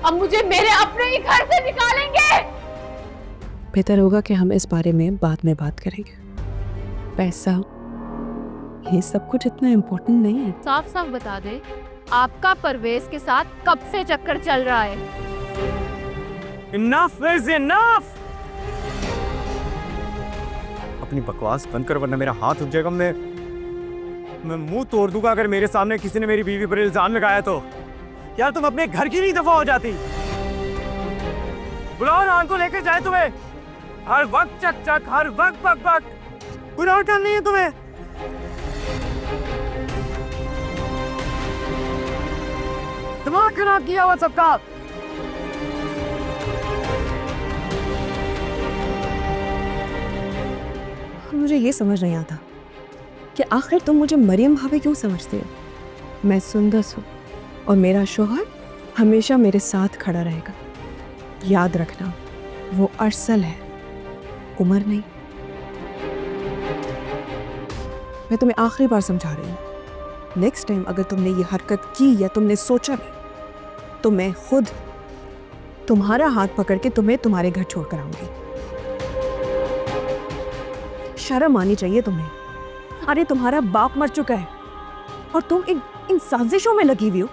अब मुझे मेरे अपने ही घर से निकालेंगे। बेहतर होगा कि हम इस बारे में बाद में बात करेंगे। पैसा, ये सब कुछ इतना इम्पोर्टेंट नहीं है। साफ साफ बता दे, आपका परवेज के साथ कब से चक्कर चल रहा है? Enough is enough! अपनी बकवास बंद कर वरना मेरा हाथ उठ जाएगा। मैं मुंह तोड़ दूंगा अगर मेरे सामने किसी ने मेरी बीवी पर इल्जाम लगाया तो। यार तुम अपने घर की नहीं दफा हो जाती। बुलाओ ना को लेकर जाए तुम्हें। हर वक्त चक चक, हर वक्त बक बक। कोई और काम नहीं है तुम्हें? दिमाग खराब किया हुआ सबका। मुझे ये समझ नहीं आता कि आखिर तुम मुझे मरियम भाभी क्यों समझते हो। मैं सुंदस हूँ और मेरा शोहर हमेशा मेरे साथ खड़ा रहेगा। याद रखना, वो अरसल है, उमर नहीं। मैं तुम्हें आखिरी बार समझा रही हूँ, नेक्स्ट टाइम अगर तुमने ये हरकत की या तुमने सोचा भी तो मैं खुद तुम्हारा हाथ पकड़ के तुम्हें तुम्हारे घर छोड़ कर आऊंगी। शर्म आनी चाहिए तुम्हें। अरे तुम्हारा बाप मर चुका है और तुम इन साजिशों में लगी हुई हो।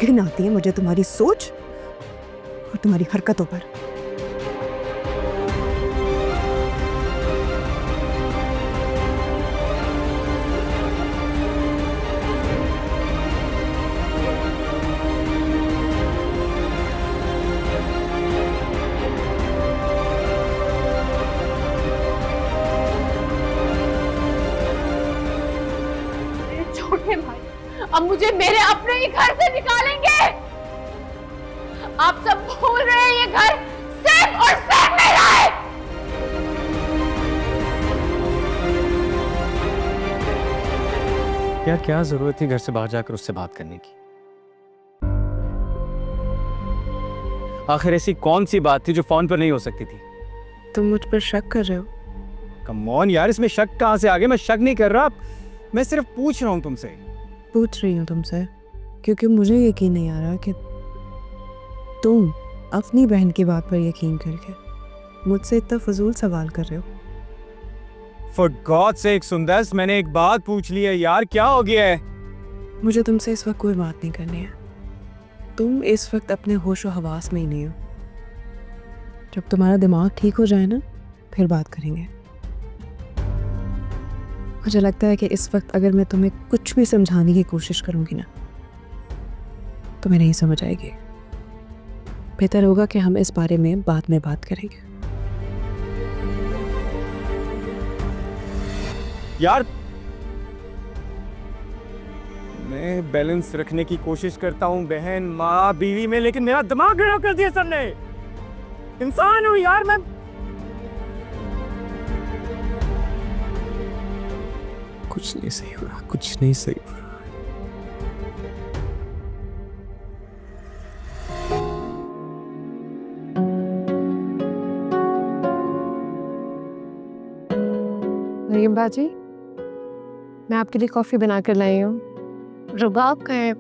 घिन आती है मुझे तुम्हारी सोच और तुम्हारी हरकतों पर। छोटे भाई अब मुझे मेरे अपने ही घर से निकालेंगे। आप सब भूल रहे हैं, ये घर सिर्फ और सिर्फ मेरा है। यार क्या जरूरत थी घर से बाहर जाकर उससे बात करने की? आखिर ऐसी कौन सी बात थी जो फोन पर नहीं हो सकती थी? तुम मुझ पर शक कर रहे हो? कम ऑन यार, इसमें शक कहाँ से आ गया? मैं शक नहीं कर रहा, मैं सिर्फ पूछ रहा हूँ तुमसे। पूछ रही हूँ तुमसे क्योंकि मुझे यकीन नहीं आ रहा कि तुम अपनी बहन की बात पर यकीन करके मुझसे इतना फजूल सवाल कर रहे हो। फॉर गॉड सेक सुंदस, मैंने एक बात पूछ ली है यार, क्या हो गया है? मुझे तुमसे इस वक्त कोई बात नहीं करनी है। तुम इस वक्त अपने होशो हवास में ही नहीं हो। जब तुम्हारा दिमाग ठीक हो जाए ना, फिर बात करेंगे। मुझे लगता है कि इस वक्त अगर मैं तुम्हें कुछ भी समझाने की कोशिश करूंगी ना, तुम्हें नहीं समझ आएगी। बेहतर होगा कि हम इस बारे में बाद में बात करेंगे। यार मैं बैलेंस रखने की कोशिश करता हूँ बहन, माँ, बीवी में, लेकिन मेरा दिमाग खराब कर दिया सबने। इंसान हूँ यार मैं। कुछ नहीं सही हो रहा, कुछ नहीं सही हो रहा। मरियम बाजी, मैं आपके लिए कॉफ़ी बना कर लाई हूँ। रुबाब का है।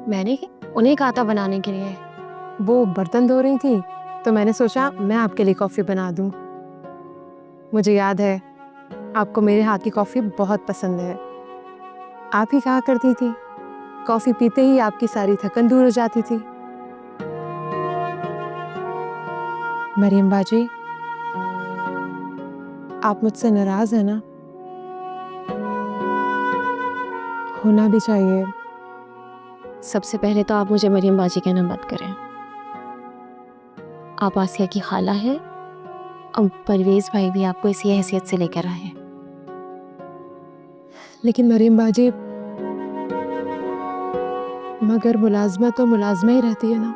मैंने उन्हें कहा था बनाने के लिए। वो बर्तन धो रही थी तो मैंने सोचा मैं आपके लिए कॉफ़ी बना दूँ। मुझे याद है आपको मेरे हाथ की कॉफ़ी बहुत पसंद है। आप ही कहा करती थी कॉफ़ी पीते ही आपकी सारी थकन दूर हो जाती थी। मरियम बाजी, आप मुझसे नाराज है ना? होना भी चाहिए। सबसे पहले तो आप मुझे मरियम बाजी कहना मत करें। आप आसिया की खाला है और परवेज भाई भी आपको इसी हैसियत से लेकर आए हैं। लेकिन मरियम बाजी, मगर मुलाजमा तो मुलाजमा ही रहती है ना।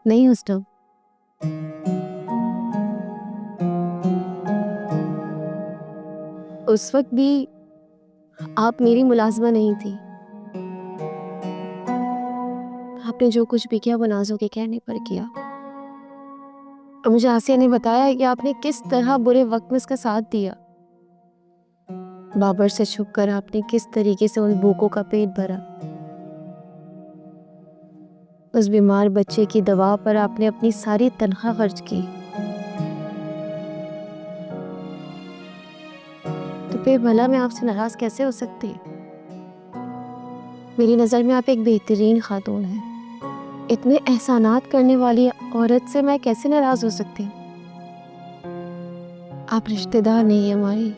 नहीं उस्ताद, उस वक्त भी आप मेरी मुलाजमा नहीं थी। आपने जो कुछ भी किया वो नाज़ो के कहने पर किया। और मुझे आसिया ने बताया कि आपने किस तरह बुरे वक्त में इसका साथ दिया। बाबर से छुपकर आपने किस तरीके से उन भूखों का पेट भरा। उस बीमार बच्चे की दवा पर आपने अपनी सारी तनख्वाह खर्च की। तो फिर भला मैं आपसे नाराज कैसे हो सकती? मेरी नज़र में आप एक बेहतरीन खातून हैं। इतने एहसानात करने वाली औरत से मैं कैसे नाराज हो सकती हूँ? आप रिश्तेदार नहीं हमारी,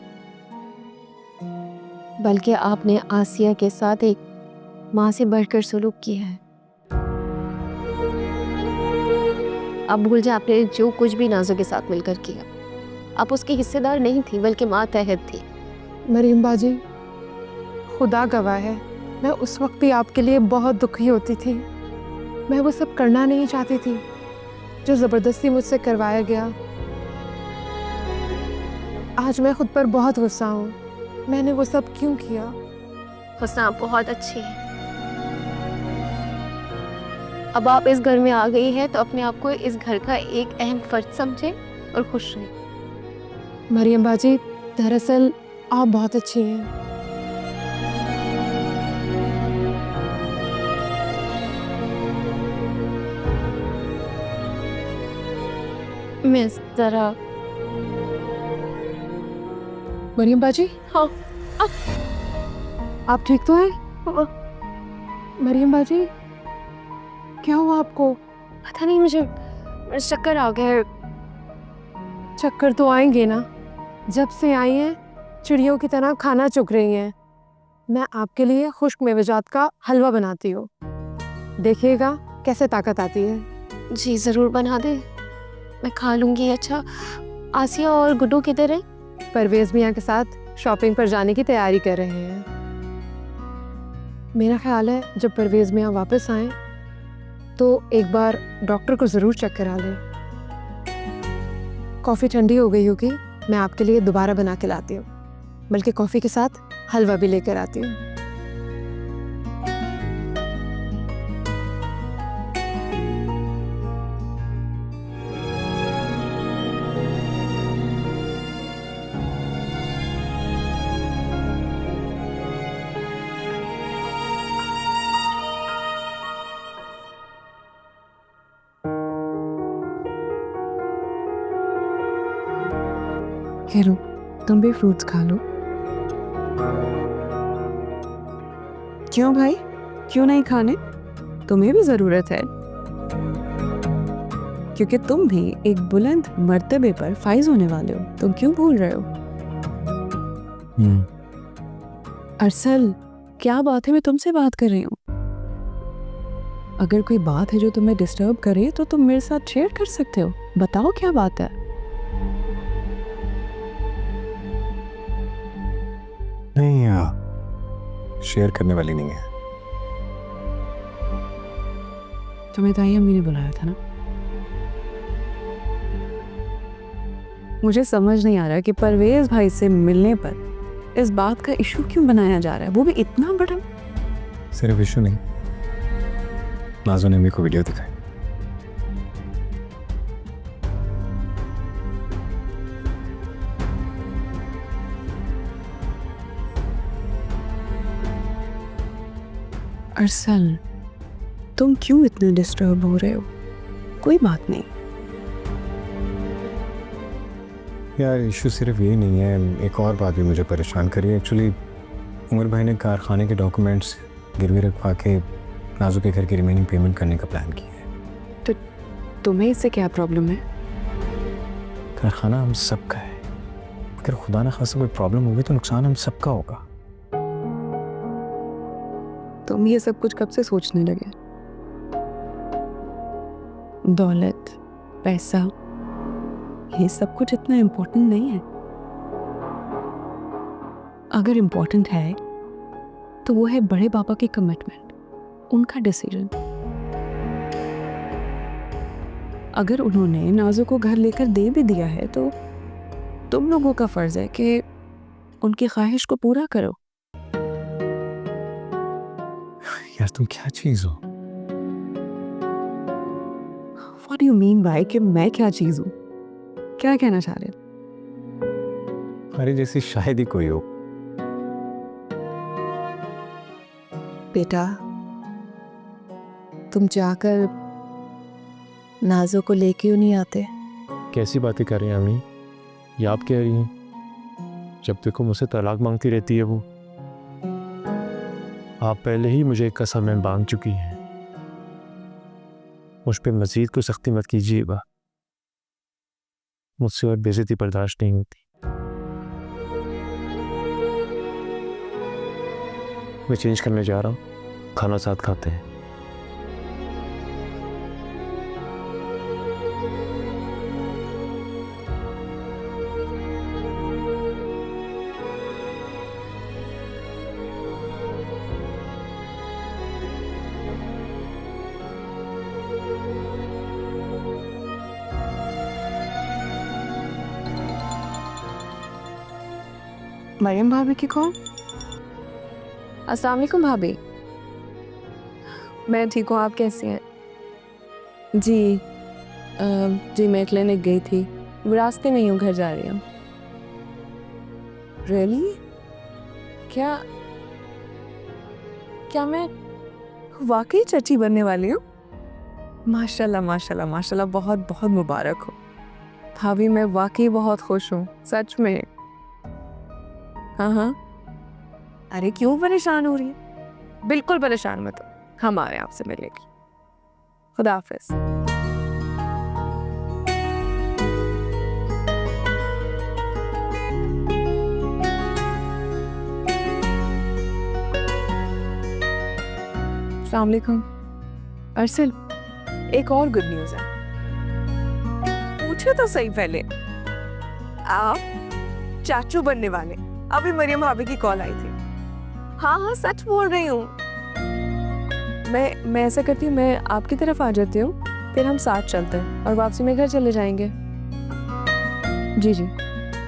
बल्कि आपने आसिया के साथ एक माँ से बढ़कर सलूक किया है। आप भूल जाए आपने जो कुछ भी नाजो के साथ मिलकर किया। आप उसकी हिस्सेदार नहीं थी, बल्कि मातहत थी। मरीम बाजी, खुदा गवाह है, मैं उस वक्त भी आपके लिए बहुत दुखी होती थी। मैं वो सब करना नहीं चाहती थी जो ज़बरदस्ती मुझसे करवाया गया। आज मैं खुद पर बहुत गुस्सा हूँ। मैंने वो सब क्यों किया? हुस्ना आप बहुत अच्छी है। अब आप इस घर में आ गई है तो अपने आप को इस घर का एक अहम फर्द समझे और खुश रहे। मरीम बाजी, दरअसल आप बहुत अच्छी हैं। मिस जरा मरीम बाजी, हाँ आप ठीक तो हैं? मरीम बाजी, क्या हुआ आपको? पता नहीं, मुझे चक्कर आ गया। चक्कर तो आएंगे ना। जब से आई हैं चिड़ियों की तरह खाना चुग रही हैं। मैं आपके लिए खुश्क मेवेजात का हलवा बनाती हूँ, देखिएगा कैसे ताकत आती है। जी ज़रूर बना दे, मैं खा लूँगी। अच्छा, आसिया और गुड्डू किधर है? परवेज़ मियाँ के साथ शॉपिंग पर जाने की तैयारी कर रहे हैं। मेरा ख्याल है जब परवेज़ मियाँ वापस आएँ तो एक बार डॉक्टर को ज़रूर चेक करा लें। कॉफ़ी ठंडी हो गई होगी, मैं आपके लिए दोबारा बना के लाती हूँ, बल्कि कॉफ़ी के साथ हलवा भी लेकर आती हूँ। हेलो, तुम भी फ्रूट्स खा लो। क्यों भाई, क्यों नहीं खाने? तुम्हें भी ज़रूरत है, क्योंकि तुम भी एक बुलंद मर्तबे पर फाइज होने वाले हो। तुम क्यों भूल रहे हो? अरसल, क्या बात है? मैं तुमसे बात कर रही हूँ। अगर कोई बात है जो तुम्हें डिस्टर्ब करे तो तुम मेरे साथ शेयर कर सकते हो। बताओ क्या बात है। नहीं यार, शेयर करने वाली नहीं है। तुम्हें ताई अम्मी ने बुलाया था ना? मुझे समझ नहीं आ रहा कि परवेज भाई से मिलने पर इस बात का इशू क्यों बनाया जा रहा है, वो भी इतना बड़ा। सिर्फ इशू नहीं, नाज़ो ने मेरे को वीडियो दिखाई। अरसल, तुम क्यों इतने डिस्टर्ब हो रहे हो? कोई बात नहीं। यार इशू सिर्फ ये नहीं है, एक और बात भी मुझे परेशान करी है। एक्चुअली उमर भाई ने कारखाने के डॉक्यूमेंट्स गिरवी रखवा के नाज़ो के घर की रिमेनिंग पेमेंट करने का प्लान किया है। तो तुम्हें इससे क्या प्रॉब्लम है? कारखाना हम सबका है, अगर खुदा ना खासा कोई प्रॉब्लम होगी तो नुकसान हम सबका होगा। तुम ये सब कुछ कब से सोचने लगे? दौलत, पैसा, ये सब कुछ इतना इम्पोर्टेंट नहीं है। अगर इम्पोर्टेंट है तो वो है बड़े पापा की कमिटमेंट, उनका डिसीजन। अगर उन्होंने नाज़ो को घर लेकर दे भी दिया है तो तुम लोगों का फर्ज है कि उनकी ख्वाहिश को पूरा करो। यार तुम क्या चीज़ हो? What do you mean by कि मैं क्या चीज़ हूँ? क्या कहना चाह रहे हो? हमारी जैसी शायद ही कोई हो बेटा, तुम जाकर नाजो को लेके क्यों नहीं आते? कैसी बातें कर रही हैं अम्मी? ये आप कह रही हैं? जब देखो मुझसे तलाक मांगती रहती है वो। आप पहले ही मुझे एक कसम में बांध चुकी हैं। मुझ पे मजीद कोई सख्ती मत कीजिएगा, मुझसे और बेइज्जती बर्दाश्त नहीं होती। मैं चेंज करने जा रहा हूँ, खाना साथ खाते हैं। मरियम भाभी की कॉल? अस्सलाम वालेकुम भाभी। मैं ठीक हूँ, आप कैसी हैं? जी जी मैं क्लिनिक गई थी, रास्ते में ही हूँ, घर जा रही हूँ। रियली? क्या मैं वाकई चाची बनने वाली हूँ? माशाल्लाह माशाल्लाह माशाल्लाह, बहुत बहुत मुबारक हो। भाभी मैं वाकई बहुत खुश हूँ, सच में। हाँ, अरे क्यों परेशान हो रही है? बिल्कुल परेशान मत हो, हम आ रहे हैं आपसे मिलने की। खुदा हाफिज। अस्सलाम वालेकुम। अरसल, एक और गुड न्यूज़ है। पूछे तो सही पहले, आप चाचू बनने वाले। अभी मरियम भाभी की कॉल आई थी। हाँ सच बोल रही हूँ। मैं ऐसा करती हूँ, मैं आपकी तरफ आ जाती हूँ, फिर हम साथ चलते हैं और वापसी में घर चले जाएंगे। जी जी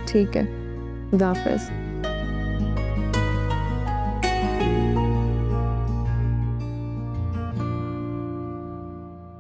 ठीक है, खुदा हाफिज।